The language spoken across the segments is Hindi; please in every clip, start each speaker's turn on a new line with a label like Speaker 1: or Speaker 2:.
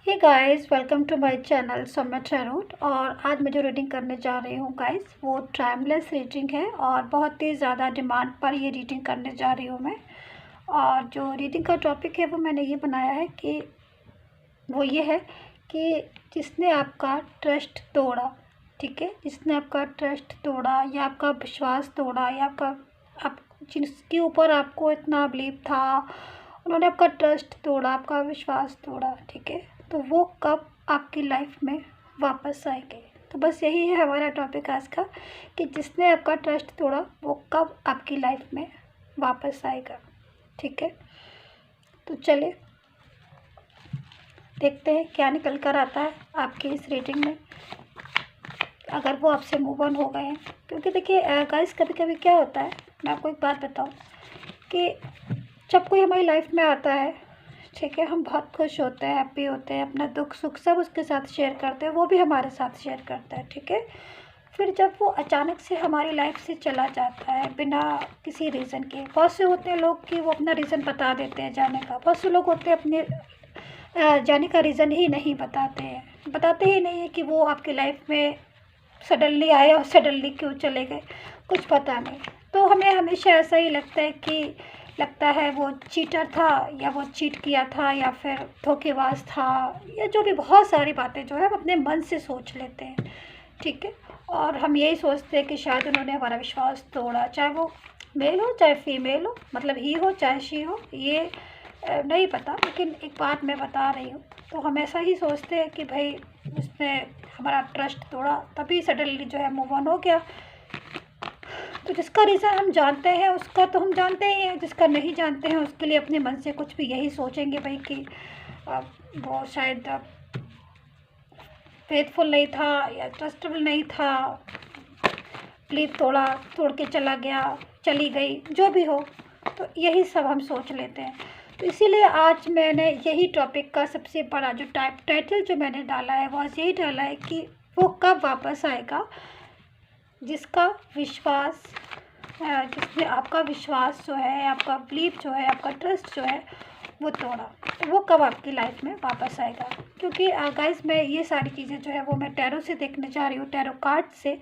Speaker 1: Hey guys, welcome to my channel Saumya tarot. और आज मैं जो रीडिंग करने जा रही हूँ गाइस, वो टाइमलेस रीडिंग है और बहुत ही ज़्यादा डिमांड पर ये रीडिंग करने जा रही हूँ मैं। और जो रीडिंग का टॉपिक है वो मैंने ये बनाया है कि वो ये है कि जिसने आपका ट्रस्ट तोड़ा, ठीक है, जिसने आपका ट्रस्ट तोड़ा या आपका विश्वास तोड़ा या आप जिसके ऊपर आपको इतना बिलीव था, उन्होंने आपका ट्रस्ट तोड़ा, आपका विश्वास तोड़ा, ठीक है, तो वो कब आपकी लाइफ में वापस आएंगे। तो बस यही है हमारा टॉपिक आज का कि जिसने आपका ट्रस्ट तोड़ा वो कब आपकी लाइफ में वापस आएगा। ठीक है, तो चलिए देखते हैं क्या निकल कर आता है आपकी इस रीडिंग में, अगर वो आपसे मूव ऑन हो गए हैं। क्योंकि देखिए गाइस, कभी कभी क्या होता है, मैं आपको एक बात बताऊं कि जब कोई हमारी लाइफ में आता है, ठीक है, हम बहुत खुश होते हैं, हैप्पी होते हैं, अपना दुख सुख सब उसके साथ शेयर करते हैं, वो भी हमारे साथ शेयर करता है, ठीक है। फिर जब वो अचानक से हमारी लाइफ से चला जाता है बिना किसी रीज़न के, बहुत से होते हैं लोग कि वो अपना रीज़न बता देते हैं जाने का, बहुत से लोग होते हैं अपने जाने का रीज़न ही नहीं बताते ही नहीं है कि वो आपकी लाइफ में सडनली आए और सडनली क्यों चले गए, कुछ पता नहीं। तो हमें हमेशा ऐसा ही लगता है वो चीटर था, या वो चीट किया था, या फिर धोखेबाज था, या जो भी बहुत सारी बातें जो है हम अपने मन से सोच लेते हैं, ठीक है। और हम यही सोचते हैं कि शायद उन्होंने हमारा विश्वास तोड़ा, चाहे वो मेल हो चाहे फीमेल हो, मतलब ही हो चाहे शी हो, ये नहीं पता, लेकिन एक बात मैं बता रही हूँ। तो हम ऐसा ही सोचते हैं कि भाई उसने हमारा ट्रस्ट तोड़ा, तभी सडनली जो है मूव ऑन हो गया। तो जिसका रीज़न हम जानते हैं उसका तो हम जानते ही हैं, जिसका नहीं जानते हैं उसके लिए अपने मन से कुछ भी यही सोचेंगे भाई कि वो शायद फेथफुल नहीं था या ट्रस्टेबल नहीं था, प्लीज तोड़ के चला गया, चली गई, जो भी हो। तो यही सब हम सोच लेते हैं। तो इसीलिए आज मैंने यही टॉपिक का सबसे बड़ा जो टाइटल जो मैंने डाला है वो आज यही डाला है कि वो कब वापस आएगा, जिसका विश्वास जिसने आपका विश्वास जो है, आपका बिलीव जो है, आपका ट्रस्ट जो है वो तोड़ा, तो वो कब आपकी लाइफ में वापस आएगा। क्योंकि गाइस, मैं ये सारी चीज़ें जो है वो मैं टैरो से देखने जा रही हूँ, टैरो कार्ड से।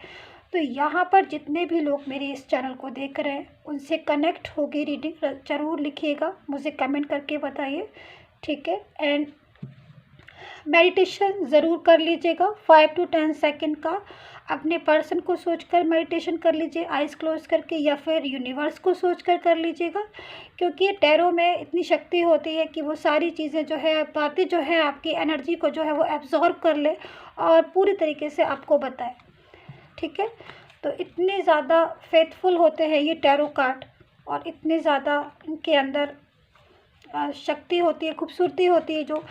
Speaker 1: तो यहाँ पर जितने भी लोग मेरे इस चैनल को देख रहे हैं उनसे कनेक्ट होगी रीडिंग, ज़रूर लिखिएगा, मुझे कमेंट करके बताइए, ठीक है। एंड मेडिटेशन ज़रूर कर लीजिएगा, 5 to 10 सेकेंड का अपने पर्सन को सोचकर मेडिटेशन कर लीजिए, आइज़ क्लोज करके, या फिर यूनिवर्स को सोचकर कर लीजिएगा। क्योंकि टैरो में इतनी शक्ति होती है कि वो सारी चीज़ें जो है, बातें जो है, आपकी एनर्जी को जो है वो एब्जॉर्ब कर ले और पूरी तरीके से आपको बताए, ठीक है। तो इतने ज़्यादा फेथफुल होते हैं ये टैरो कार्ड, और इतने ज़्यादा इनके अंदर शक्ति होती है, खूबसूरती होती है, जो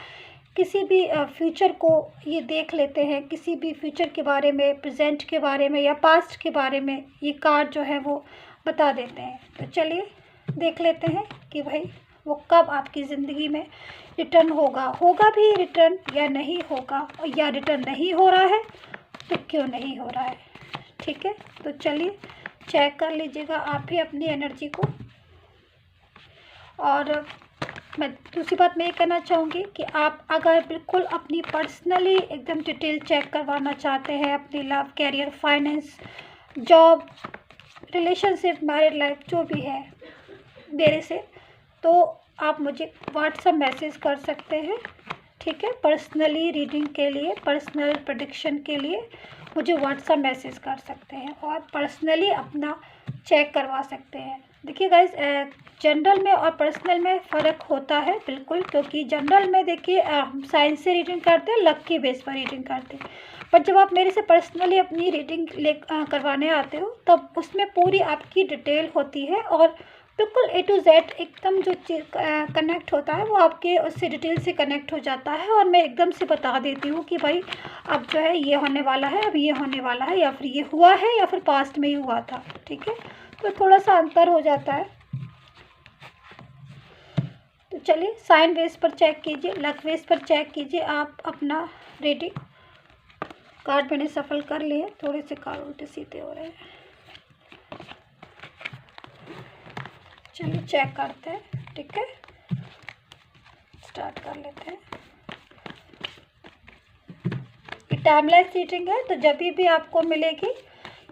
Speaker 1: किसी भी फ्यूचर को ये देख लेते हैं, किसी भी फ्यूचर के बारे में, प्रेजेंट के बारे में या पास्ट के बारे में ये कार्ड जो है वो बता देते हैं। तो चलिए देख लेते हैं कि भाई वो कब आपकी ज़िंदगी में रिटर्न होगा भी रिटर्न, या नहीं होगा, या रिटर्न नहीं हो रहा है तो क्यों नहीं हो रहा है, ठीक है। तो चलिए चेक कर लीजिएगा आप भी अपनी एनर्जी को। और मैं दूसरी बात मैं ये कहना चाहूँगी कि आप अगर बिल्कुल अपनी पर्सनली एकदम डिटेल चेक करवाना चाहते हैं, अपनी love, career, finance, job, relationship, married life, जो भी है मेरे से, तो आप मुझे व्हाट्सएप मैसेज कर सकते हैं, ठीक है। पर्सनली रीडिंग के लिए, पर्सनल प्रेडिक्शन के लिए मुझे व्हाट्सएप मैसेज कर सकते हैं और पर्सनली अपना चेक करवा सकते हैं। देखिए गाइस, जनरल में और पर्सनल में फ़र्क होता है बिल्कुल, क्योंकि जनरल में देखिए हम साइंस से रीडिंग करते हैं, लक की बेस पर रीडिंग करते हैं। बट जब आप मेरे से पर्सनली अपनी रीडिंग करवाने आते हो तब उसमें पूरी आपकी डिटेल होती है, और बिल्कुल A to Z एकदम जो चीज़ कनेक्ट होता है वो आपके उससे डिटेल से कनेक्ट हो जाता है, और मैं एकदम से बता देती हूँ कि भाई अब जो है ये होने वाला है, अब ये होने वाला है, या फिर ये हुआ है, या फिर पास्ट में ही हुआ था, ठीक है। तो थोड़ा सा अंतर हो जाता है। तो चलिए साइन बेस पर चेक कीजिए, लक बेस पर चेक कीजिए आप अपना रीडिंग। कार्ड मैंने सफल कर लिए, थोड़े से कार्ड उल्टे सीधे हो रहे हैं। चलिए चेक करते हैं, ठीक है, स्टार्ट कर लेते हैं। टाइमलेस रीडिंग है, तो जब भी आपको मिलेगी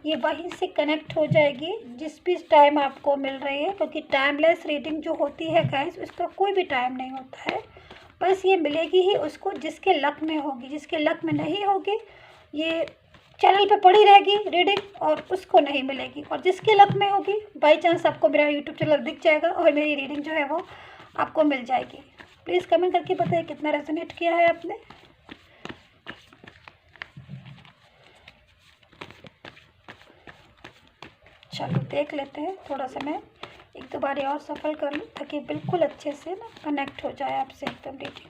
Speaker 1: ये वहीं से कनेक्ट हो जाएगी जिस भी टाइम आपको मिल रही है, क्योंकि टाइमलेस रीडिंग जो होती है गाइस उसका कोई भी टाइम नहीं होता है, बस ये मिलेगी ही उसको जिसके लक में होगी। जिसके लक में नहीं होगी ये चैनल पे पड़ी रहेगी रीडिंग और उसको नहीं मिलेगी, और जिसके लक में होगी बाई चांस आपको मेरा यूट्यूब चैनल दिख जाएगा और मेरी रीडिंग जो है वो आपको मिल जाएगी। प्लीज़ कमेंट करके बताइए कितना रेजोनेट किया है आपने। चलो देख लेते हैं, थोड़ा सा मैं एक दो बार और सफल कर लूँ ताकि बिल्कुल अच्छे से ना कनेक्ट हो जाए आपसे एकदम रीडिंग।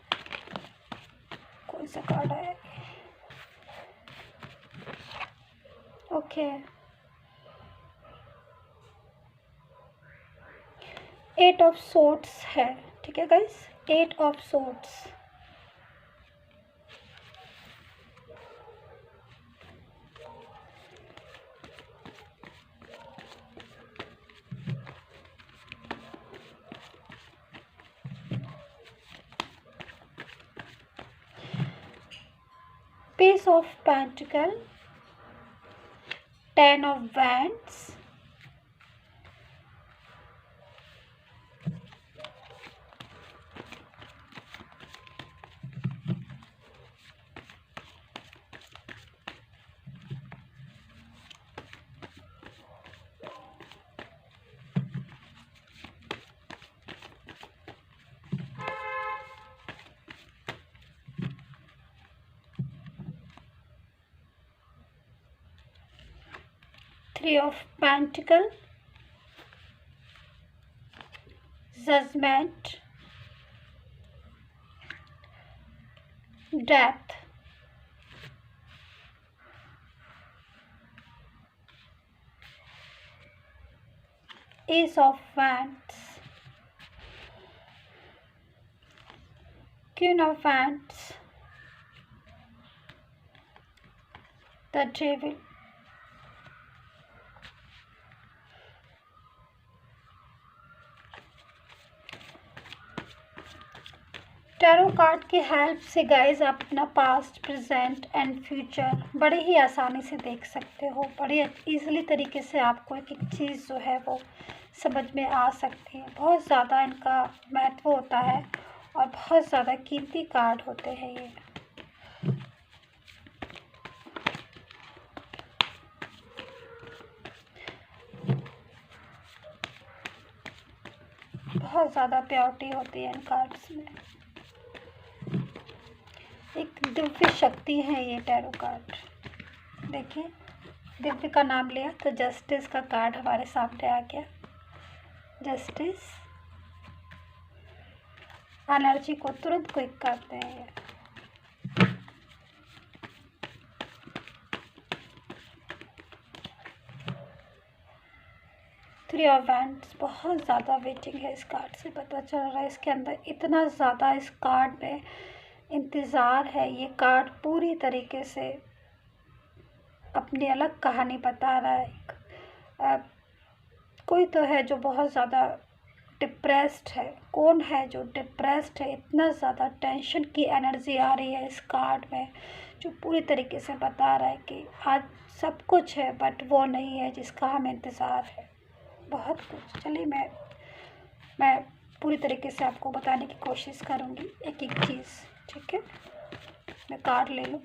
Speaker 1: कौन सा कार्ड आया? ओके, 8 ऑफ सोर्ड्स है, ठीक है guys, 8 of swords. Page of Pentacle, 10 of Wands, Three of Pentacle, Judgment, Death, Ace of Wands, Queen of Wands, the Devil, tarot card की हेल्प से गाइज आप अपना पास्ट, प्रेजेंट एंड फ्यूचर बड़े ही आसानी से देख सकते हो। बड़े इजीली तरीके से आपको एक एक चीज़ जो है वो समझ में आ सकती है। बहुत ज़्यादा इनका महत्व होता है और बहुत ज़्यादा कीमती कार्ड होते हैं ये। बहुत ज़्यादा प्योरिटी होती है इन कार्ड्स में। एक दिव्य शक्ति है ये टैरो कार्ड। देखिए, दिव्य का नाम लिया तो जस्टिस का कार्ड हमारे सामने आ गया। जस्टिस एनर्जी को तुरंत क्विक करते हैं ये। थ्री ऑफ वैंड्स, बहुत ज़्यादा वेटिंग है इस कार्ड से, पता चल रहा है इसके अंदर इतना ज़्यादा इस कार्ड में इंतज़ार है। ये कार्ड पूरी तरीके से अपनी अलग कहानी बता रहा है। कोई तो है जो बहुत ज़्यादा डिप्रेस्ड है। कौन है जो डिप्रेस्ड है? इतना ज़्यादा टेंशन की एनर्जी आ रही है इस कार्ड में, जो पूरी तरीके से बता रहा है कि आज सब कुछ है बट वो नहीं है जिसका हमें इंतज़ार है। बहुत कुछ। चलिए मैं पूरी तरीके से आपको बताने की कोशिश करूँगी एक एक चीज़, ठीक है। मैं कार्ड ले लूँ।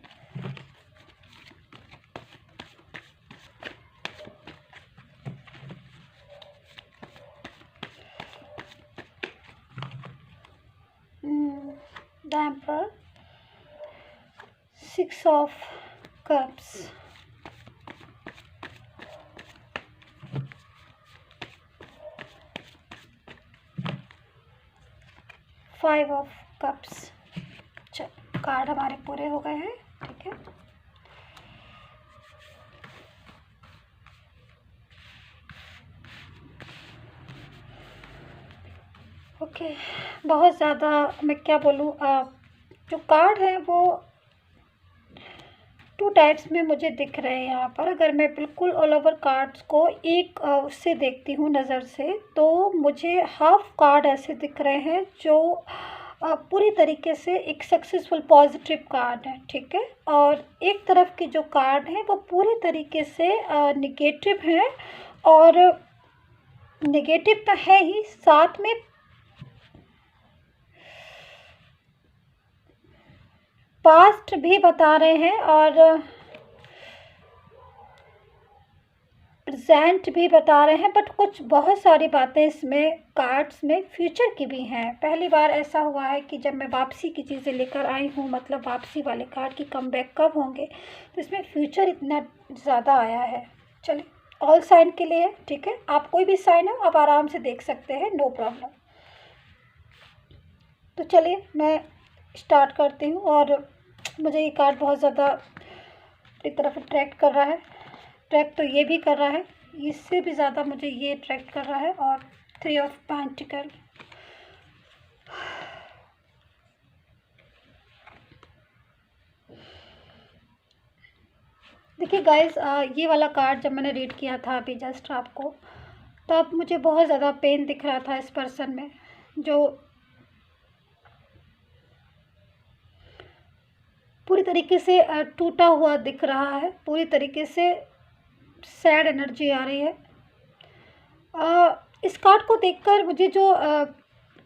Speaker 1: The emperor, 6 of cups, 5 of cups. Card हमारे पूरे हो गए हैं, ठीक है। ओके, बहुत ज़्यादा मैं क्या बोलूँ, जो कार्ड है वो 2 टाइप्स में मुझे दिख रहे हैं यहाँ पर। अगर मैं बिल्कुल ऑल ओवर कार्ड्स को एक उससे देखती हूँ नज़र से, तो मुझे हाफ कार्ड ऐसे दिख रहे हैं जो पूरी तरीके से एक सक्सेसफुल पॉजिटिव कार्ड है, ठीक है। और एक तरफ के जो कार्ड हैं वो पूरी तरीके से निगेटिव है, और नेगेटिव तो है ही, साथ में पास्ट भी बता रहे हैं और प्रेजेंट भी बता रहे हैं। बट कुछ बहुत सारी बातें इसमें कार्ड्स में फ्यूचर की भी हैं। पहली बार ऐसा हुआ है कि जब मैं वापसी की चीज़ें लेकर आई हूँ, मतलब वापसी वाले कार्ड की कमबैक कब होंगे, तो इसमें फ्यूचर इतना ज़्यादा आया है। चलिए, ऑल साइन के लिए है, ठीक है। आप कोई भी साइन हो आप आराम से देख सकते हैं, नो प्रॉब्लम। तो चलिए मैं स्टार्ट करती हूँ। और मुझे ये कार्ड बहुत ज़्यादा एक तरफ अट्रैक्ट कर रहा है। अट्रैक्ट तो ये भी कर रहा है, इससे भी ज़्यादा मुझे ये अट्रैक्ट कर रहा है। और 3 ऑफ पेंटिकल, देखिए गाइस, ये वाला कार्ड जब मैंने रीड किया था अभी जस्ट आपको, तब मुझे बहुत ज़्यादा पेन दिख रहा था इस पर्सन में, जो पूरी तरीके से टूटा हुआ दिख रहा है। पूरी तरीके से सैड एनर्जी आ रही है। इस कार्ड को देखकर मुझे जो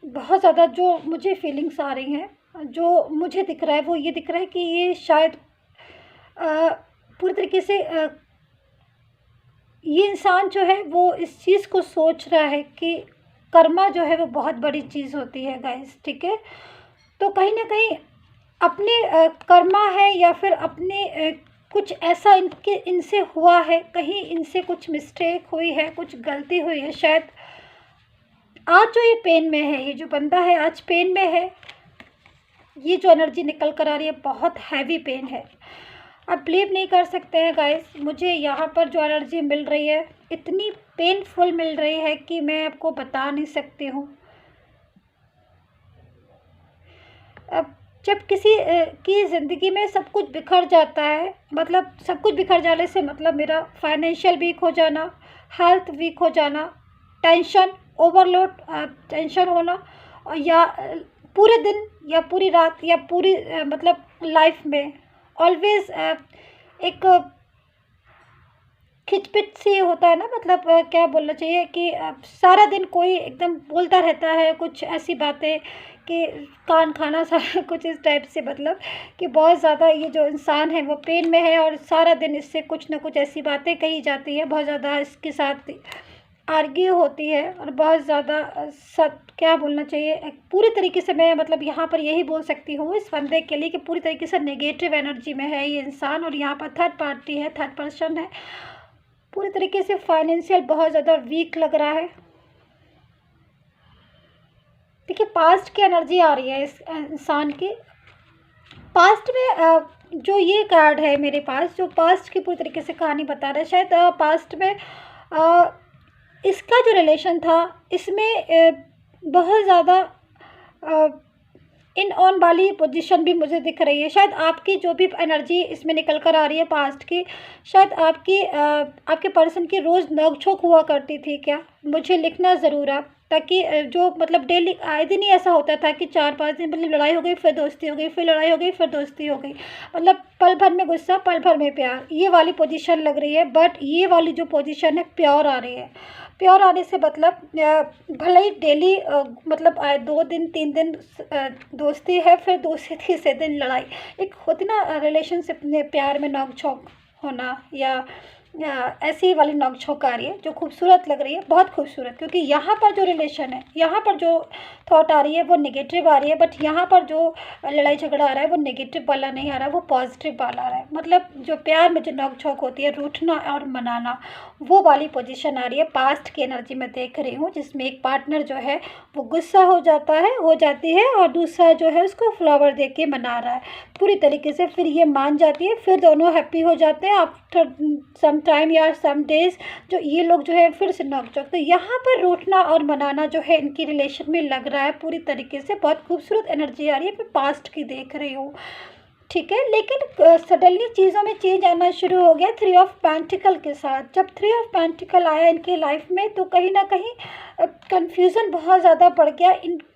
Speaker 1: बहुत ज़्यादा जो मुझे फीलिंग्स आ रही हैं, जो मुझे दिख रहा है वो ये दिख रहा है कि ये शायद पूरी तरीके से ये इंसान जो है वो इस चीज़ को सोच रहा है कि कर्मा जो है वो बहुत बड़ी चीज़ होती है गाइस, ठीक है। तो कहीं ना कहीं अपने कर्मा है, या फिर अपने कुछ ऐसा इनसे हुआ है, कहीं इनसे कुछ मिस्टेक हुई है, कुछ गलती हुई है शायद। आज जो ये पेन में है, ये जो बंदा है आज पेन में है। ये जो एनर्जी निकल कर आ रही है बहुत हैवी पेन है। आप बिलीव नहीं कर सकते हैं गाइस, मुझे यहाँ पर जो एनर्जी मिल रही है इतनी पेनफुल मिल रही है कि मैं आपको बता नहीं सकती हूँ। अब जब किसी की ज़िंदगी में सब कुछ बिखर जाता है, मतलब सब कुछ बिखर जाने से मतलब मेरा फाइनेंशियल वीक हो जाना, हेल्थ वीक हो जाना, टेंशन ओवरलोड, टेंशन होना, और या पूरे दिन या पूरी रात या पूरी मतलब लाइफ में ऑलवेज एक खिचपिच सी होता है ना, मतलब क्या बोलना चाहिए कि सारा दिन कोई एकदम बोलता रहता है कुछ ऐसी बातें कि कान खाना सा कुछ इस टाइप से, मतलब कि बहुत ज़्यादा ये जो इंसान है वो पेन में है और सारा दिन इससे कुछ ना कुछ ऐसी बातें कही जाती है, बहुत ज़्यादा इसके साथ आर्ग्यू होती है और बहुत ज़्यादा क्या बोलना चाहिए, पूरी तरीके से मैं मतलब यहाँ पर यही बोल सकती हूँ इस बंदे के लिए कि पूरी तरीके से नेगेटिव एनर्जी में है ये इंसान। और यहाँ पर थर्ड पार्टी है, थर्ड पर्सन है, पूरी तरीके से फाइनेंशियल बहुत ज़्यादा वीक लग रहा है। देखिए पास्ट की एनर्जी आ रही है इस इंसान की। पास्ट में जो ये कार्ड है मेरे पास, जो पास्ट की पूरी तरीके से कहानी बता रहा है, शायद पास्ट में इसका जो रिलेशन था इसमें बहुत ज़्यादा इन ऑन वाली पोजीशन भी मुझे दिख रही है। शायद आपकी जो भी एनर्जी इसमें निकल कर आ रही है पास्ट की, शायद आपके पर्सन की रोज़ नोक-झोंक हुआ करती थी क्या? मुझे लिखना ज़रूर आप, ताकि जो मतलब डेली आए दिन ही ऐसा होता था कि 4-5 दिन मतलब लड़ाई हो गई, फिर दोस्ती हो गई, फिर लड़ाई हो गई, फिर दोस्ती हो गई, मतलब पल भर में गुस्सा, पल भर में प्यार, ये वाली पोजीशन लग रही है। बट ये वाली जो पोजीशन है प्योर आ रही है। प्योर आने से मतलब भले ही डेली मतलब आए 2 दिन 3 दिन दोस्ती है, फिर दूसरे तीसरे दिन लड़ाई, एक होती ना रिलेशनशिप में प्यार में नोक-झोंक होना, या ऐसी वाली नोक-झोंक आ रही है जो खूबसूरत लग रही है, बहुत खूबसूरत। क्योंकि यहाँ पर जो रिलेशन है, यहाँ पर जो थॉट आ रही है वो नेगेटिव आ रही है, बट यहाँ पर जो लड़ाई झगड़ा आ रहा है वो नेगेटिव वाला नहीं आ रहा है, वो पॉजिटिव वाला आ रहा है। मतलब जो प्यार में जो नोक-झोंक होती है, रूठना और मनाना, वो वाली पोजीशन आ रही है। पास्ट की एनर्जी में देख रही हूँ जिसमें एक पार्टनर जो है वो गुस्सा हो जाती है और दूसरा जो है उसको फ्लावर दे के मना रहा है पूरी तरीके से, फिर ये मान जाती है, फिर दोनों हैप्पी हो जाते हैं आफ्टर सम टाइम या सम डेज, जो ये लोग जो है फिर से नोक-झोंक। तो यहाँ पर रूठना और मनाना जो है इनकी रिलेशन में लग रहा है पूरी तरीके से। बहुत खूबसूरत एनर्जी आ रही है, मैं पास्ट की देख रही हूँ, ठीक है। लेकिन सडनली चीज़ों में चेंज आना शुरू हो गया 3 ऑफ पेंटिकल के साथ। जब 3 ऑफ पेंटिकल आया इनके लाइफ में तो कहीं ना कहीं कंफ्यूजन बहुत ज़्यादा बढ़ गया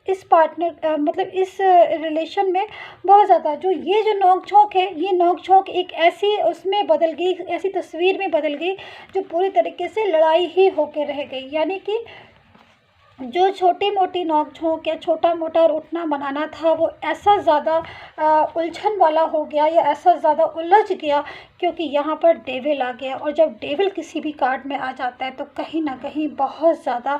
Speaker 1: इस पार्टनर मतलब इस रिलेशन में बहुत ज़्यादा। ये जो नोक झोंक है, ये नोक झोंक एक ऐसी उसमें बदल गई, ऐसी तस्वीर में बदल गई जो पूरी तरीके से लड़ाई ही होकर रह गई। यानी कि जो छोटी मोटी नोक झोंक या छोटा मोटा उठना बनाना था वो ऐसा ज़्यादा उलझन वाला हो गया या ऐसा ज़्यादा उलझ गया क्योंकि यहाँ पर डेविल आ गया। और जब डेविल किसी भी कार्ड में आ जाता है तो कहीं ना कहीं बहुत ज़्यादा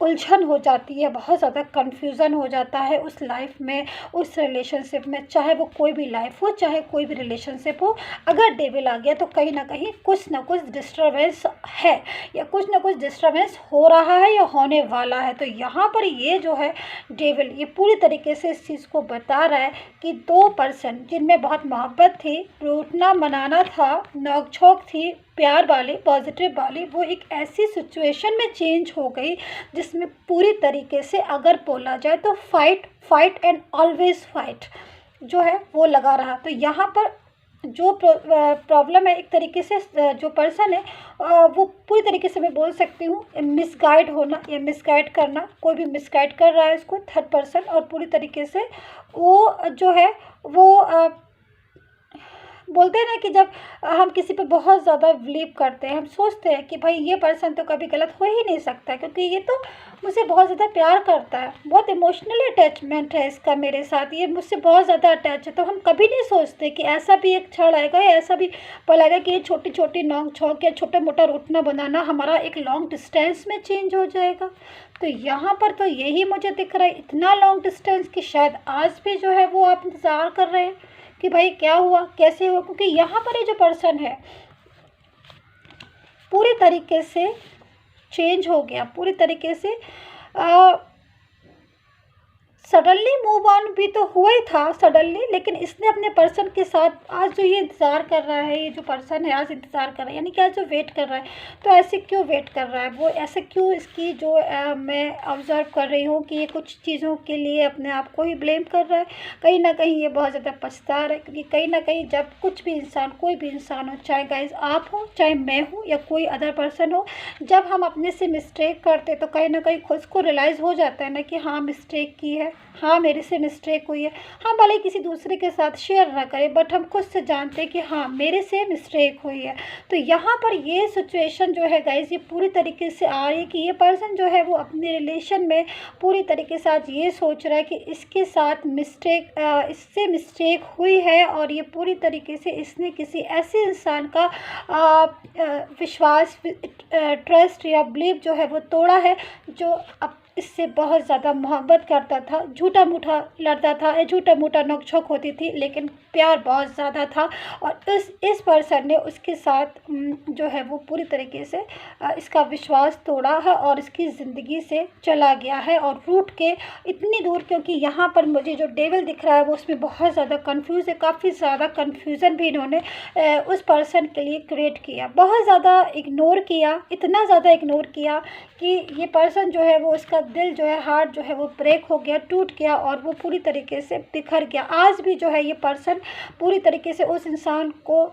Speaker 1: उलझन हो जाती है, बहुत ज़्यादा कन्फ्यूज़न हो जाता है उस लाइफ में, उस रिलेशनशिप में, चाहे वो कोई भी लाइफ हो, चाहे कोई भी रिलेशनशिप हो। अगर डेविल आ गया तो कहीं ना कहीं कुछ ना कुछ डिस्टर्बेंस है या कुछ ना कुछ डिस्टर्बेंस हो रहा है या होने वाला है। तो यहाँ पर ये जो है डेविल, ये पूरी तरीके से इस चीज़ को बता रहा है कि 2 पर्सन जिनमें बहुत मोहब्बत थी, रूठना मनाना था, नोक-झोंक थी प्यार वाली, पॉजिटिव वाली, वो एक ऐसी सिचुएशन में चेंज हो गई जिसमें पूरी तरीके से अगर बोला जाए तो फाइट एंड ऑलवेज फाइट जो है वो लगा रहा। तो यहाँ पर जो प्रॉब्लम है एक तरीके से जो पर्सन है वो पूरी तरीके से मैं बोल सकती हूँ मिसगाइड होना या मिसगाइड करना, कोई भी मिसगाइड कर रहा है इसको, थर्ड पर्सन, और पूरी तरीके से वो जो है वो बोलते हैं ना कि जब हम किसी पे बहुत ज़्यादा बिलीव करते हैं, हम सोचते हैं कि भाई ये पर्सन तो कभी गलत हो ही नहीं सकता क्योंकि ये तो मुझसे बहुत ज़्यादा प्यार करता है, बहुत इमोशनली अटैचमेंट है इसका मेरे साथ, ये मुझसे बहुत ज़्यादा अटैच है। तो हम कभी नहीं सोचते कि ऐसा भी एक क्षण आएगा या ऐसा भी पल आएगा कि ये छोटी छोटी नोक झोंक या छोटा मोटा रूठना बनाना हमारा एक लॉन्ग डिस्टेंस में चेंज हो जाएगा। तो यहाँ पर तो यही मुझे दिख रहा है, इतना लॉन्ग डिस्टेंस कि शायद आज भी जो है वो आप इंतज़ार कर रहे हैं कि भाई क्या हुआ, कैसे हुआ, क्योंकि यहाँ पर ये जो पर्सन है पूरी तरीके से चेंज हो गया, पूरी तरीके से सडनली मूव ऑन भी तो हुआ ही था सडनली, लेकिन इसने अपने पर्सन के साथ आज जो ये इंतज़ार कर रहा है, ये जो पर्सन है आज इंतज़ार कर रहा है, यानी कि आज जो वेट कर रहा है, तो ऐसे क्यों वेट कर रहा है वो, ऐसे क्यों इसकी जो मैं ऑब्ज़र्व कर रही हूँ कि ये कुछ चीज़ों के लिए अपने आप को ही ब्लेम कर रहा है। कहीं ना कहीं ये बहुत ज़्यादा पछता रहा है क्योंकि कहीं ना कहीं जब कुछ भी इंसान, कोई भी इंसान हो, चाहे गाइज आप हो, चाहे मैं हूँ या कोई अदर पर्सन हो, जब हम अपने से मिस्टेक करते तो कहीं ना कहीं खुद को रियलाइज़ हो जाता है ना कि हाँ मिस्टेक की है, हाँ मेरे से मिस्टेक हुई है। हम भले किसी दूसरे के साथ शेयर ना करें बट हम खुद से जानते हैं कि हाँ मेरे से मिस्टेक हुई है। तो यहाँ पर ये सिचुएशन जो है गाइस ये पूरी तरीके से आ रही है कि ये पर्सन जो है वो अपने रिलेशन में पूरी तरीके से आज ये सोच रहा है कि इसके साथ इससे मिस्टेक हुई है और ये पूरी तरीके से इसने किसी ऐसे इंसान का विश्वास, ट्रस्ट या बिलीव जो है वो तोड़ा है जो अब इससे बहुत ज़्यादा मोहब्बत करता था, झूठा मूठा लड़ता था, झूठा मूठा नोक-झोंक होती थी, लेकिन प्यार बहुत ज़्यादा था। और इस पर्सन ने उसके साथ जो है वो पूरी तरीके से इसका विश्वास तोड़ा है और इसकी ज़िंदगी से चला गया है और रूठ के इतनी दूर, क्योंकि यहाँ पर मुझे जो डेविल दिख रहा है वो उसमें बहुत ज़्यादा कन्फ्यूज़ है, काफ़ी ज़्यादा कन्फ्यूज़न भी इन्होंने उस पर्सन के लिए क्रिएट किया, बहुत ज़्यादा इग्नोर किया, इतना ज़्यादा इग्नोर किया कि ये पर्सन जो है वो उसका दिल जो है, हार्ट जो है वो ब्रेक हो गया, टूट गया और वो पूरी तरीके से बिखर गया। आज भी जो है ये पर्सन पूरी तरीके से उस इंसान को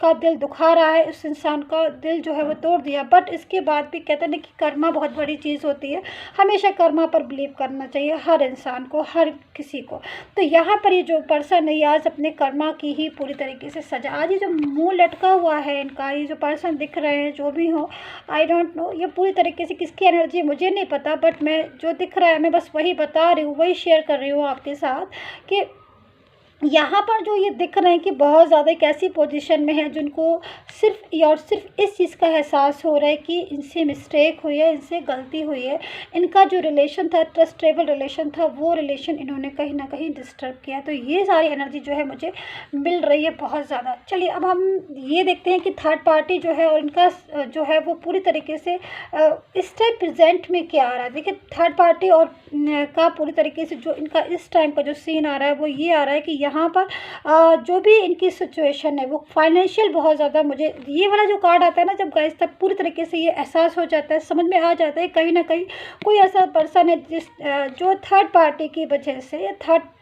Speaker 1: का दिल दुखा रहा है, उस इंसान का दिल जो है वो तोड़ दिया। बट इसके बाद भी कहते हैं कि कर्मा बहुत बड़ी चीज़ होती है, हमेशा कर्मा पर बिलीव करना चाहिए हर इंसान को, हर किसी को। तो यहाँ पर ये जो पर्सन है ये आज अपने कर्मा की ही पूरी तरीके से सजा, आज ये जो मुँह लटका हुआ है इनका, ये जो पर्सन दिख रहे हैं जो भी हो, आई डोंट नो ये पूरी तरीके से किसकी एनर्जी मुझे नहीं पता, बट मैं जो दिख रहा है मैं बस वही बता रही हूँ, वही शेयर कर रही हूँ आपके साथ कि यहाँ पर जो ये दिख रहे हैं कि बहुत ज़्यादा एक ऐसी पोजीशन में है जिनको सिर्फ और सिर्फ इस चीज़ का एहसास हो रहा है कि इनसे मिस्टेक हुई है, इनसे गलती हुई है, इनका जो रिलेशन था, ट्रस्टेबल रिलेशन था, वो रिलेशन इन्होंने कहीं ना कहीं डिस्टर्ब किया। तो ये सारी एनर्जी जो है मुझे मिल रही है बहुत ज़्यादा। चलिए अब हम ये देखते हैं कि थर्ड पार्टी जो है और इनका जो है वो पूरी तरीके से इस टाइम प्रेजेंट में क्या आ रहा है। देखिए थर्ड पार्टी और का पूरी तरीके से जो इनका इस टाइम का जो सीन आ रहा है वो ये आ रहा है कि यहाँ पर जो भी इनकी सिचुएशन है वो फाइनेंशियल बहुत ज़्यादा, मुझे ये वाला जो कार्ड आता है ना जब गाइस, तब पूरी तरीके से ये एहसास हो जाता है, समझ में आ जाता है कहीं ना कहीं कोई ऐसा पर्सन है जो थर्ड पार्टी की वजह से या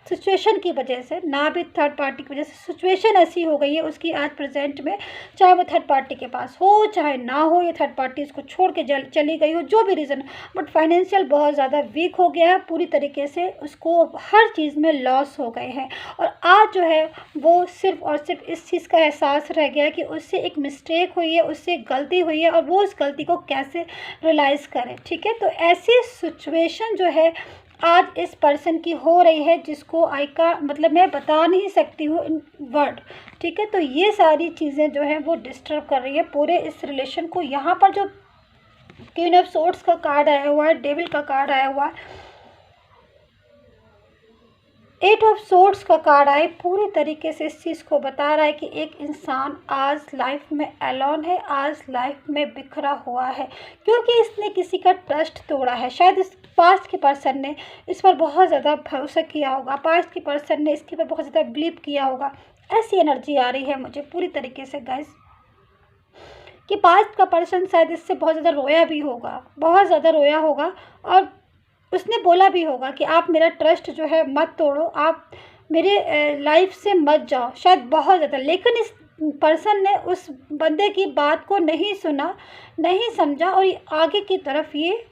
Speaker 1: सिचुएशन की वजह से, ना भी थर्ड पार्टी की वजह से, सिचुएशन ऐसी हो गई है उसकी आज प्रेजेंट में, चाहे वो थर्ड पार्टी के पास हो चाहे ना हो, ये थर्ड पार्टी इसको छोड़ के चली गई हो, जो भी रीज़न, बट फाइनेंशियल बहुत ज़्यादा वीक हो गया है, पूरी तरीके से उसको हर चीज़ में लॉस हो गए हैं। और आज जो है वो सिर्फ और सिर्फ इस चीज़ का एहसास रह गया कि उससे एक मिस्टेक हुई है, उससे एक गलती हुई है और वो उस गलती को कैसे रियलाइज़ करे। ठीक है, तो ऐसी सिचुएशन जो है आज इस पर्सन की हो रही है, जिसको आई का मतलब मैं बता नहीं सकती हूँ इन वर्ड। ठीक है, तो ये सारी चीज़ें जो है वो डिस्टर्ब कर रही है पूरे इस रिलेशन को। यहाँ पर जो क्वीन ऑफ सोर्ड्स का कार्ड आया हुआ है, डेविल का कार्ड आया हुआ है, एट ऑफ सोर्ड्स का कार्ड आए, पूरी तरीके से इस चीज़ को बता रहा है कि एक इंसान आज लाइफ में अलोन है, आज लाइफ में बिखरा हुआ है, क्योंकि इसने किसी का ट्रस्ट तोड़ा है। शायद इस पास्ट के पर्सन ने इस पर बहुत ज़्यादा भरोसा किया होगा, पास्ट के पर्सन ने इसके पर बहुत ज़्यादा बिलीव किया होगा। ऐसी एनर्जी आ रही है मुझे पूरी तरीके से गाइस, कि पास्ट का पर्सन शायद इससे बहुत ज़्यादा रोया भी होगा, बहुत ज़्यादा रोया होगा, और उसने बोला भी होगा कि आप मेरा ट्रस्ट जो है मत तोड़ो, आप मेरे लाइफ से मत जाओ, शायद बहुत ज़्यादा। लेकिन इस पर्सन ने उस बंदे की बात को नहीं सुना, नहीं समझा, और आगे की तरफ ये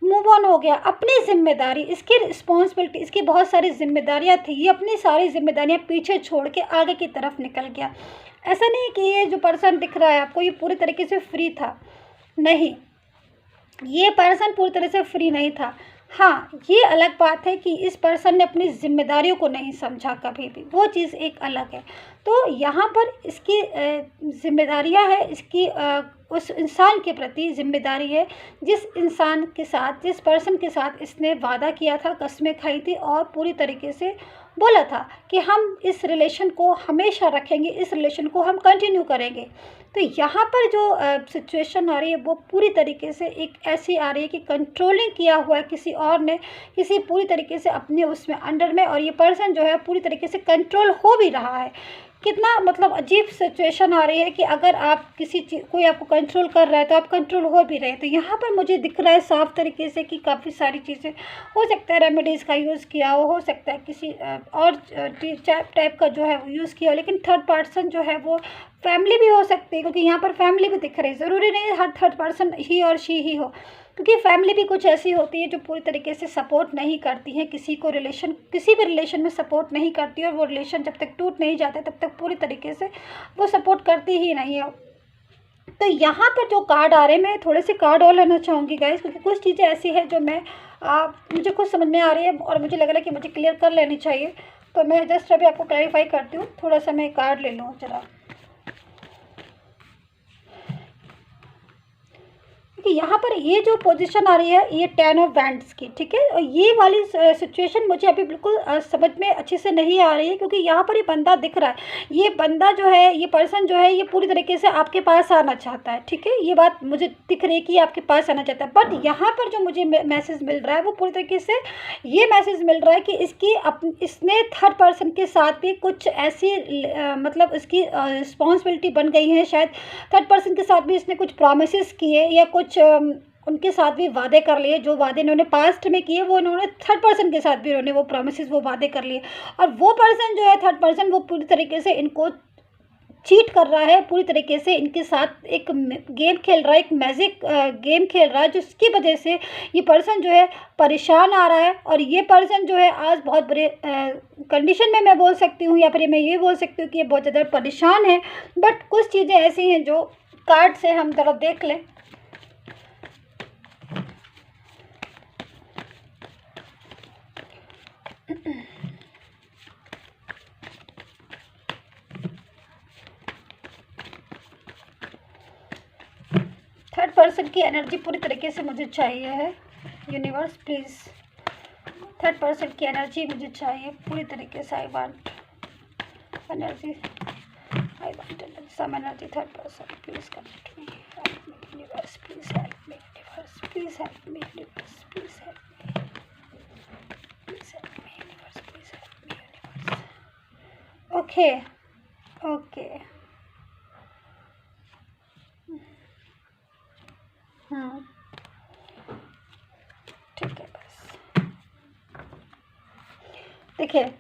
Speaker 1: मूव ऑन हो गया। अपनी जिम्मेदारी, इसकी रिस्पॉन्सिबिलिटी, इसकी बहुत सारी जिम्मेदारियां थी, ये अपनी सारी जिम्मेदारियां पीछे छोड़ के आगे की तरफ निकल गया। ऐसा नहीं कि ये जो पर्सन दिख रहा है आपको ये पूरी तरीके से फ्री था, नहीं, ये पर्सन पूरी तरह से फ्री नहीं था। हाँ, ये अलग बात है कि इस पर्सन ने अपनी जिम्मेदारियों को नहीं समझा कभी भी, वो चीज़ एक अलग है। तो यहाँ पर इसकी जिम्मेदारियाँ है, इसकी उस इंसान के प्रति जिम्मेदारी है जिस इंसान के साथ, जिस पर्सन के साथ इसने वादा किया था, कस्में खाई थी और पूरी तरीके से बोला था कि हम इस रिलेशन को हमेशा रखेंगे, इस रिलेशन को हम कंटिन्यू करेंगे। तो यहाँ पर जो सिचुएशन आ रही है वो पूरी तरीके से एक ऐसी आ रही है कि कंट्रोलिंग किया हुआ है किसी और ने, किसी पूरी तरीके से अपने उसमें अंडर में, और ये पर्सन जो है पूरी तरीके से कंट्रोल हो भी रहा है। कितना मतलब अजीब सिचुएशन आ रही है कि अगर आप किसी चीज़, कोई आपको कंट्रोल कर रहा है तो आप कंट्रोल हो भी रहे हैं। तो यहाँ पर मुझे दिख रहा है साफ तरीके से कि काफ़ी सारी चीज़ें, हो सकता है रेमेडीज़ का यूज़ किया हो सकता है किसी और टाइप का जो है वो यूज़ किया हो, लेकिन थर्ड पर्सन जो है वो फैमिली भी हो सकती है, क्योंकि यहाँ पर फैमिली भी दिख रही है। ज़रूरी नहीं है हर थर्ड पर्सन ही और शी ही हो, क्योंकि फैमिली भी कुछ ऐसी होती है जो पूरी तरीके से सपोर्ट नहीं करती है किसी को, रिलेशन, किसी भी रिलेशन में सपोर्ट नहीं करती है, और वो रिलेशन जब तक टूट नहीं जाता तब तक पूरी तरीके से वो सपोर्ट करती ही नहीं है। तो यहाँ पर जो कार्ड आ रहे हैं, मैं थोड़े से कार्ड और लेना चाहूँगी गाइस, क्योंकि कुछ चीज़ें ऐसी हैं जो मैं मुझे खुद समझ में आ रही है और मुझे लग रहा है कि मुझे क्लियर कर लेनी चाहिए। तो मैं जस्ट अभी आपको क्लैरिफाई करती हूँ, थोड़ा सा मैं कार्ड ले लूँ जरा, कि यहाँ पर ये जो पोजीशन आ रही है ये 10 ऑफ वैंड्स की, ठीक है, और ये वाली सिचुएशन मुझे अभी बिल्कुल समझ में अच्छे से नहीं आ रही है, क्योंकि यहाँ पर ये बंदा दिख रहा है, ये बंदा जो है, ये पर्सन जो है, ये पूरी तरीके से आपके पास आना चाहता है। ठीक है, ये बात मुझे दिख रही है कि आपके पास आना चाहता है, बट यहाँ पर जो मुझे मैसेज मिल रहा है वो पूरी तरीके से ये मैसेज मिल रहा है कि इसने थर्ड पर्सन के साथ भी कुछ ऐसी मतलब इसकी रिस्पॉन्सिबिलिटी बन गई है, शायद थर्ड पर्सन के साथ भी इसने कुछ प्रॉमिसेस किए या कुछ उनके साथ भी वादे कर लिए, जो वादे इन्होंने पास्ट में किए वो इन्होंने थर्ड पर्सन के साथ भी इन्होंने वो प्रॉमिसेस, वो वादे कर लिए, और वो पर्सन जो है थर्ड पर्सन वो पूरी तरीके से इनको चीट कर रहा है, पूरी तरीके से इनके साथ एक गेम खेल रहा है, एक मैजिक गेम खेल रहा है, जिसकी वजह से ये पर्सन जो है परेशान आ रहा है। और ये पर्सन जो है आज बहुत बुरे कंडीशन में मैं बोल सकती हूँ, या फिर मैं ये बोल सकती हूँ कि ये बहुत ज़्यादा परेशान है। बट कुछ चीज़ें ऐसी हैं जो कार्ड से हम ज़रा देख लें। थर्ड पर्सन की एनर्जी पूरी तरीके से मुझे चाहिए है, यूनिवर्स प्लीज़ थर्ड पर्सन की एनर्जी मुझे चाहिए पूरी तरीके से। I want energy, I want some energy, third person please connect me, help me universe, please help me universe, please help me universe, please help me, please help me universe, please help me universe. Okay okay, ठीक है बस। देखिए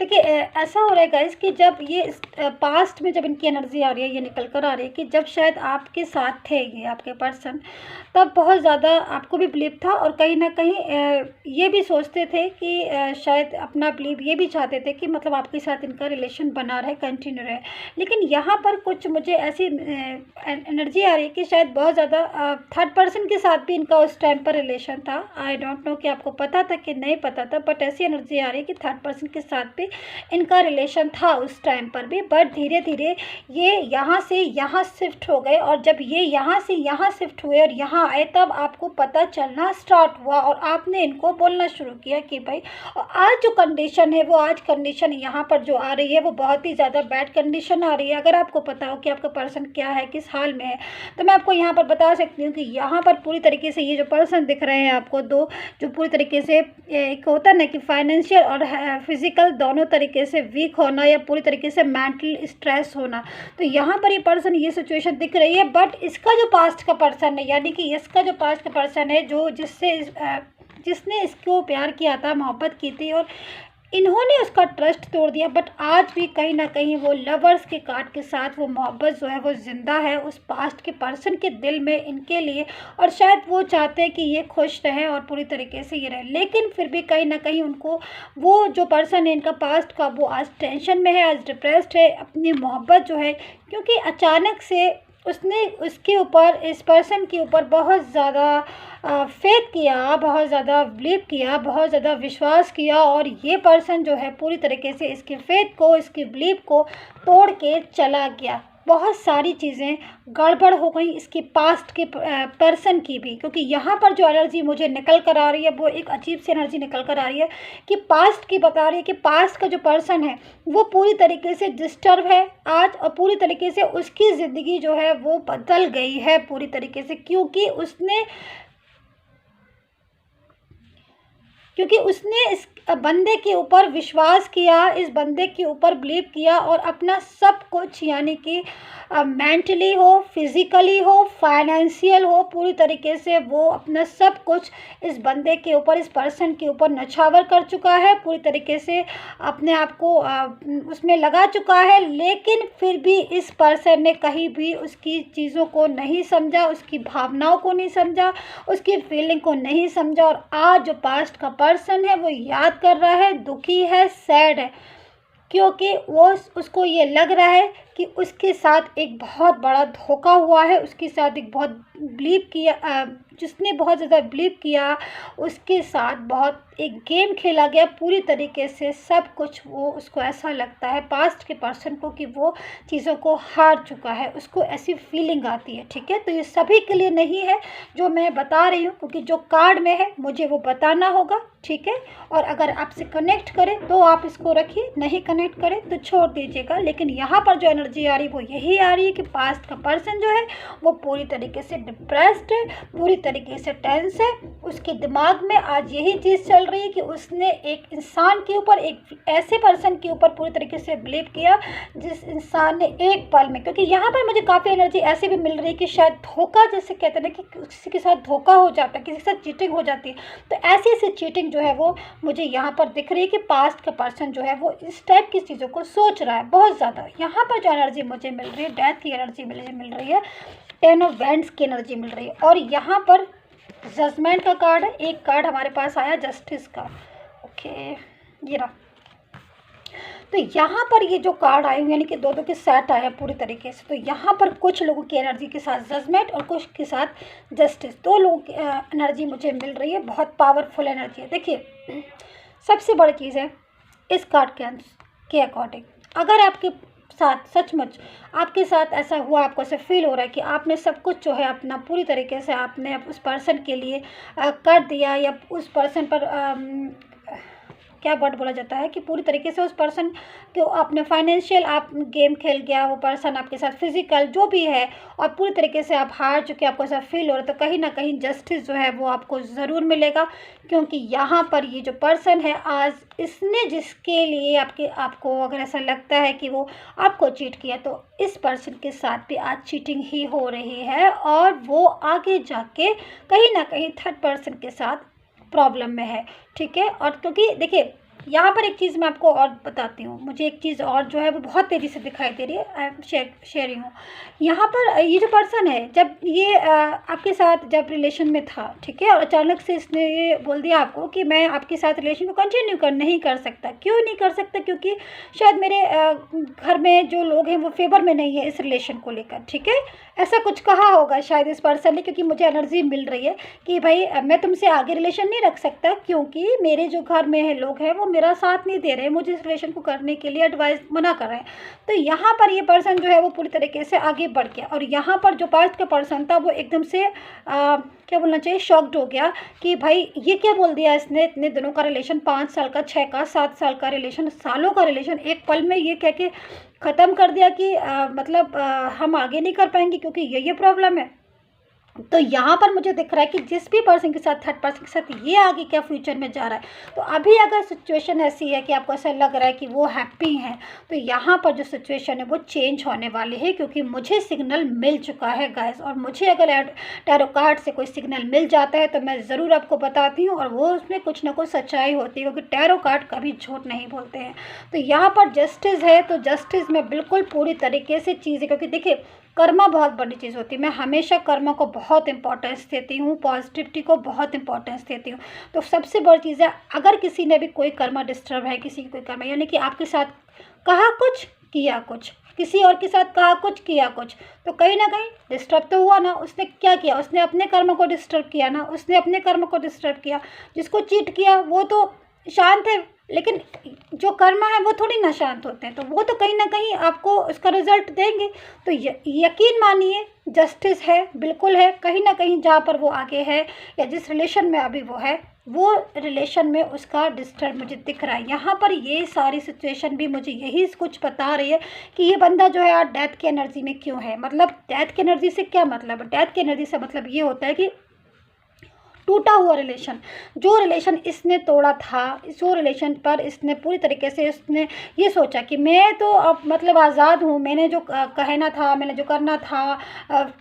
Speaker 1: देखिए ऐसा हो रहा है गाइस कि जब ये पास्ट में जब इनकी एनर्जी आ रही है, ये निकल कर आ रही है कि जब शायद आपके साथ थे ये आपके पर्सन, तब बहुत ज़्यादा आपको भी बिलीव था और कहीं ना कहीं ये भी सोचते थे कि शायद अपना बिलीव ये भी चाहते थे कि मतलब आपके साथ इनका रिलेशन बना रहे, कंटिन्यू रहे। लेकिन यहाँ पर कुछ मुझे ऐसी एनर्जी आ रही है कि शायद बहुत ज़्यादा थर्ड पर्सन के साथ भी इनका उस टाइम पर रिलेशन था। आई डोंट नो कि आपको पता था कि नहीं पता था, बट ऐसी एनर्जी आ रही है कि थर्ड पर्सन के साथ भी इनका रिलेशन था उस टाइम पर भी। बट धीरे धीरे ये यहाँ से यहाँ शिफ्ट हो गए और जब ये यहाँ से यहाँ शिफ्ट हुए और यहाँ आए तब आपको पता चलना स्टार्ट हुआ और आपने इनको बोलना शुरू किया कि भाई आज जो कंडीशन है वो आज कंडीशन यहाँ पर जो आ रही है वो बहुत ही ज़्यादा बैड कंडीशन आ रही है। अगर आपको पता हो कि आपका पर्सन क्या है, किस हाल में है, तो मैं आपको यहाँ पर बता सकती हूँ कि यहाँ पर पूरी तरीके से ये जो पर्सन दिख रहे हैं आपको दो, जो पूरी तरीके से एक होता है ना कि फाइनेंशियल और फिजिकल दोनों तरीके से वीक होना या पूरी तरीके से मेंटल स्ट्रेस होना, तो यहाँ पर ये पर्सन ये सिचुएशन दिख रही है। बट इसका जो पास्ट का पर्सन है, यानी कि इसका जो पास्ट का पर्सन है जो जिसने इसको प्यार किया था, मोहब्बत की थी और इन्होंने उसका ट्रस्ट तोड़ दिया, बट आज भी कहीं ना कहीं वो लवर्स के कार्ड के साथ वो मोहब्बत जो है वो ज़िंदा है उस पास्ट के पर्सन के दिल में इनके लिए। और शायद वो चाहते हैं कि ये खुश रहें और पूरी तरीके से ये रहें, लेकिन फिर भी कहीं ना कहीं उनको वो जो पर्सन है इनका पास्ट का, वो आज टेंशन में है, आज डिप्रेस्ड है अपनी मोहब्बत जो है, क्योंकि अचानक से उसने उसके ऊपर, इस पर्सन के ऊपर बहुत ज़्यादा फेथ किया, बहुत ज़्यादा बिलीव किया, बहुत ज़्यादा विश्वास किया और ये पर्सन जो है पूरी तरीके से इसके फेथ को, इसके बिलीव को तोड़ के चला गया। बहुत सारी चीज़ें गड़बड़ हो गई इसके पास्ट के पर्सन की भी, क्योंकि यहाँ पर जो एनर्जी मुझे निकल कर आ रही है वो एक अजीब सी एनर्जी निकल कर आ रही है कि पास्ट की बता रही है कि पास्ट का जो पर्सन है वो पूरी तरीके से डिस्टर्ब है आज और पूरी तरीके से उसकी ज़िंदगी जो है वो बदल गई है पूरी तरीके से, क्योंकि उसने इस बंदे के ऊपर विश्वास किया, इस बंदे के ऊपर बिलीव किया और अपना सब कुछ, यानी कि मेंटली हो, फिज़िकली हो, फाइनेंशियल हो, पूरी तरीके से वो अपना सब कुछ इस बंदे के ऊपर, इस पर्सन के ऊपर नछावर कर चुका है, पूरी तरीके से अपने आप को उसमें लगा चुका है। लेकिन फिर भी इस पर्सन ने कहीं भी उसकी चीज़ों को नहीं समझा, उसकी भावनाओं को नहीं समझा, उसकी फीलिंग को नहीं समझा और आज जो पास्ट का पर्सन है वो याद कर रहा है, दुखी है, सैड है, क्योंकि उसको ये लग रहा है कि उसके साथ एक बहुत बड़ा धोखा हुआ है, उसके साथ एक बहुत बिलीव किया, जिसने बहुत ज़्यादा बिलीव किया उसके साथ बहुत एक गेम खेला गया पूरी तरीके से सब कुछ। वो उसको ऐसा लगता है पास्ट के पर्सन को कि वो चीज़ों को हार चुका है, उसको ऐसी फीलिंग आती है। ठीक है, तो ये सभी के लिए नहीं है जो मैं बता रही हूँ, क्योंकि जो कार्ड में है मुझे वो बताना होगा। ठीक है, और अगर आपसे कनेक्ट करें तो आप इसको रखिए, नहीं कनेक्ट करें तो छोड़ दीजिएगा। लेकिन यहाँ पर जो एनर्जी आ रही है वो यही आ रही है कि पास्ट का पर्सन जो है वो पूरी तरीके से डिप्रेस्ड है, पूरी तरीके से टेंस है, उसके दिमाग में आज यही चीज़ चल रही है कि उसने एक इंसान के ऊपर, एक ऐसे पर्सन के ऊपर पूरी तरीके से बिलीव किया जिस इंसान ने एक पल में, क्योंकि यहाँ पर मुझे काफ़ी एनर्जी ऐसी भी मिल रही है कि शायद धोखा, जैसे कहते हैं ना कि किसी के साथ धोखा हो जाता है, किसी के साथ चीटिंग हो जाती है, तो ऐसी ऐसी चीटिंग जो है वो मुझे यहाँ पर दिख रही है कि पास्ट का पर्सन जो है वो इस टाइप की चीज़ों को सोच रहा है बहुत ज़्यादा। यहाँ पर जो एनर्जी मुझे मिल रही है, डेथ की एनर्जी मिल रही है, 10 ऑफ वैंड्स की एनर्जी मिल रही है और यहाँ पर जजमेंट का कार्ड है, एक कार्ड हमारे पास आया जस्टिस का। ओके, ये रहा। तो यहाँ पर ये जो कार्ड आए हुए यानी कि दो के सेट आया पूरी तरीके से, तो यहाँ पर कुछ लोगों की एनर्जी के साथ जजमेंट और कुछ के साथ जस्टिस, दो लोगों की एनर्जी मुझे मिल रही है, बहुत पावरफुल एनर्जी है। देखिए, सबसे बड़ी चीज़ है इस कार्ड के अकॉर्डिंग, अगर आपके साथ सचमुच आपके साथ ऐसा हुआ, आपको ऐसा फील हो रहा है कि आपने सब कुछ जो है अपना पूरी तरीके से आपने उस पर्सन के लिए कर दिया या उस पर्सन पर क्या वर्ड बोला जाता है कि पूरी तरीके से उस पर्सन को आपने फाइनेंशियल आप गेम खेल गया, वो पर्सन आपके साथ फिजिकल जो भी है, और पूरी तरीके से आप हार चुके, आपको ऐसा फील हो रहा है, तो कहीं ना कहीं जस्टिस जो है वो आपको ज़रूर मिलेगा। क्योंकि यहाँ पर ये जो पर्सन है, आज इसने जिसके लिए आपको अगर ऐसा लगता है कि वो आपको चीट किया, तो इस पर्सन के साथ भी आज चीटिंग ही हो रही है, और वो आगे जाके कहीं ना कहीं थर्ड पर्सन के साथ प्रॉब्लम में है। ठीक है, और क्योंकि देखिए यहाँ पर एक चीज़ मैं आपको और बताती हूँ, मुझे एक चीज़ और जो है वो बहुत तेज़ी से दिखाई दे रही है, आई एम शेयरिंग हूँ। यहाँ पर ये जो पर्सन है, जब ये आपके साथ जब रिलेशन में था, ठीक है, और अचानक से इसने ये बोल दिया आपको कि मैं आपके साथ रिलेशन को कंटिन्यू नहीं कर सकता। क्यों नहीं कर सकता? क्योंकि शायद मेरे घर में जो लोग हैं वो फेवर में नहीं है इस रिलेशन को लेकर। ठीक है, ऐसा कुछ कहा होगा शायद इस पर्सन ने, क्योंकि मुझे एनर्जी मिल रही है कि भाई मैं तुमसे आगे रिलेशन नहीं रख सकता, क्योंकि मेरे जो घर में है लोग हैं वो मेरा साथ नहीं दे रहे हैं, मुझे इस रिलेशन को करने के लिए एडवाइस मना कर रहे हैं। तो यहाँ पर ये पर्सन जो है वो पूरी तरीके से आगे बढ़ गया, और यहाँ पर जो पास्ट का पर्सन था वो एकदम से क्या बोलना चाहिए, शॉक्ड हो गया कि भाई ये क्या बोल दिया इसने, इतने दिनों का रिलेशन, 5 साल का, 6 का, 7 साल का रिलेशन, सालों का रिलेशन, एक पल में ये कह के ख़त्म कर दिया कि मतलब हम आगे नहीं कर पाएंगे क्योंकि ये प्रॉब्लम है। तो यहाँ पर मुझे दिख रहा है कि जिस भी पर्सन के साथ, थर्ड पर्सन के साथ ये आगे क्या फ्यूचर में जा रहा है। तो अभी अगर सिचुएशन ऐसी है कि आपको ऐसा लग रहा है कि वो हैप्पी हैं, तो यहाँ पर जो सिचुएशन है वो चेंज होने वाली है, क्योंकि मुझे सिग्नल मिल चुका है गाइस। और मुझे अगर टैरो कार्ड से कोई सिग्नल मिल जाता है तो मैं ज़रूर आपको बताती हूँ, और वो उसमें कुछ ना कुछ सच्चाई होती है, क्योंकि टैरो कार्ड कभी झूठ नहीं बोलते हैं। तो यहाँ पर जस्टिस है, तो जस्टिस में बिल्कुल पूरी तरीके से चीज़ें, क्योंकि देखिए कर्मा बहुत बड़ी चीज़ होती है। मैं हमेशा कर्मा को बहुत इंपॉर्टेंस देती हूँ, पॉजिटिविटी को बहुत इंपॉर्टेंस देती हूँ। तो सबसे बड़ी चीज़ है, अगर किसी ने भी कोई कर्मा डिस्टर्ब है, किसी की कोई कर्मा, यानी कि आपके साथ कहा कुछ किया कुछ, किसी और के साथ कहा कुछ किया कुछ, तो कहीं ना कहीं डिस्टर्ब तो हुआ ना। उसने क्या किया? उसने अपने कर्म को डिस्टर्ब किया ना, उसने अपने कर्म को डिस्टर्ब किया। जिसको चीट किया वो तो शांत है, लेकिन जो कर्म है वो थोड़ी ना शांत होते हैं, तो वो तो कहीं ना कहीं आपको उसका रिजल्ट देंगे। तो यकीन मानिए जस्टिस है, बिल्कुल है। कहीं ना कहीं जहाँ पर वो आगे है, या जिस रिलेशन में अभी वो है, वो रिलेशन में उसका डिस्टर्ब मुझे दिख रहा है। यहाँ पर ये सारी सिचुएशन भी मुझे यही कुछ बता रही है कि ये बंदा जो है आज डेथ की एनर्जी में क्यों है। मतलब डेथ की एनर्जी से क्या मतलब है? डेथ की एनर्जी से मतलब ये होता है कि टूटा हुआ रिलेशन, जो रिलेशन इसने तोड़ा था, जो रिलेशन पर इसने पूरी तरीके से इसने ये सोचा कि मैं तो अब मतलब आज़ाद हूँ, मैंने जो कहना था, मैंने जो करना था,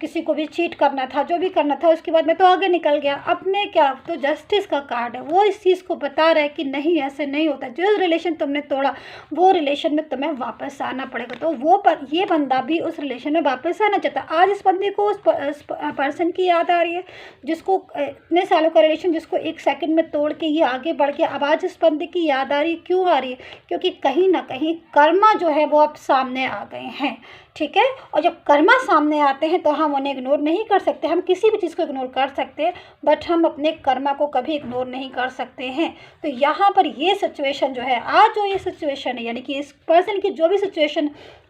Speaker 1: किसी को भी चीट करना था, जो भी करना था, उसके बाद मैं तो आगे निकल गया। अपने क्या, तो जस्टिस का कार्ड है, वो इस चीज़ को बता रहा है कि नहीं ऐसे नहीं होता। जो रिलेशन तुमने तोड़ा, वो रिलेशन में तुम्हें वापस आना पड़ेगा। तो वो ये बंदा भी उस रिलेशन में वापस आना चाहता। आज इस बंदे को उस पर्सन की याद आ रही है, जिसको इतने सालों का रिलेशन, जिसको एक सेकंड में तोड़ के ये आगे बढ़ गया। अब आज इस बंदे की याद आ रही है। क्यों आ रही है? क्योंकि कहीं ना कहीं कर्मा जो है वो अब सामने आ गए हैं। ठीक है, और जब कर्मा सामने आते हैं तो हम उन्हें इग्नोर नहीं कर सकते। हम किसी भी चीज़ को इग्नोर कर सकते हैं, बट हम अपने कर्मा को कभी इग्नोर नहीं कर सकते हैं। तो यहाँ पर ये सिचुएशन जो है, आज जो ये सिचुएशन है, यानी कि इस पर्सन की जो भी सिचुएशन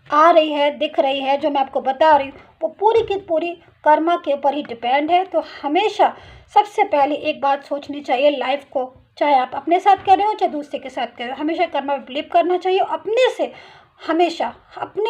Speaker 1: आ रही है, दिख रही है, जो मैं आपको बता रही हूँ, वो पूरी की पूरी कर्मा के ऊपर ही डिपेंड है। तो हमेशा सबसे पहले एक बात सोचनी चाहिए लाइफ को, चाहे आप अपने साथ कर रहे हो चाहे दूसरे के साथ कर रहे हो, हमेशा कर्मा में बिलीव करना चाहिए। अपने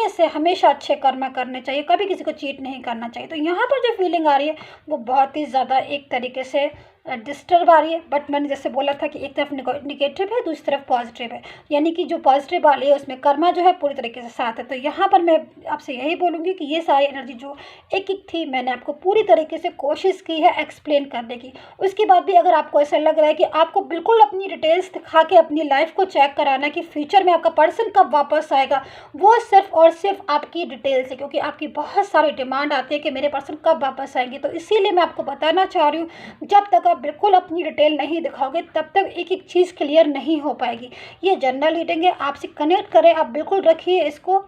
Speaker 1: से हमेशा अच्छे कर्मा करने चाहिए, कभी किसी को चीट नहीं करना चाहिए। तो यहाँ पर जो फीलिंग आ रही है वो बहुत ही ज़्यादा एक तरीके से डिस्टर्ब आ रही है। बट मैंने जैसे बोला था कि एक तरफ निगेटिव है, दूसरी तरफ पॉजिटिव है, यानी कि जो पॉजिटिव वाली है उसमें कर्मा जो है पूरी तरीके से साथ है। तो यहाँ पर मैं आपसे यही बोलूँगी कि ये सारी एनर्जी जो एक थी, मैंने आपको पूरी तरीके से कोशिश की है एक्सप्लेन करने की। उसके बाद भी अगर आपको ऐसा लग रहा है कि आपको बिल्कुल अपनी डिटेल्स दिखा के अपनी लाइफ को चेक कराना कि फ्यूचर में आपका पर्सन कब वापस आएगा, वो सिर्फ और सिर्फ आपकी डिटेल्स है, क्योंकि आपकी बहुत सारी डिमांड आती है कि मेरे पर्सन कब वापस आएंगे। तो इसीलिए मैं आपको बताना चाह रही हूँ, जब तक बिल्कुल अपनी डिटेल नहीं दिखाओगे तब तक एक एक चीज़ क्लियर नहीं हो पाएगी। ये जनरल रीडिंग है, आपसे कनेक्ट करें, आप बिल्कुल रखिए इसको,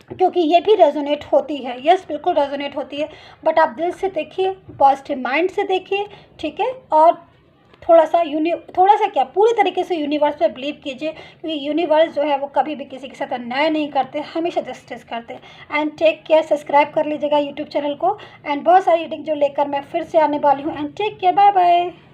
Speaker 1: क्योंकि ये भी रेजोनेट होती है। यस, बिल्कुल रेजोनेट होती है, बट आप दिल से देखिए, पॉजिटिव माइंड से देखिए, ठीक है। और थोड़ा सा क्या, पूरी तरीके से यूनिवर्स पे बिलीव कीजिए, क्योंकि यूनिवर्स जो है वो कभी भी किसी के साथ अन्याय नहीं करते, हमेशा जस्टिस करते हैं। एंड टेक केयर, सब्सक्राइब कर लीजिएगा यूट्यूब चैनल को, एंड बहुत सारी रीडिंग जो लेकर मैं फिर से आने वाली हूँ। And take care, bye bye.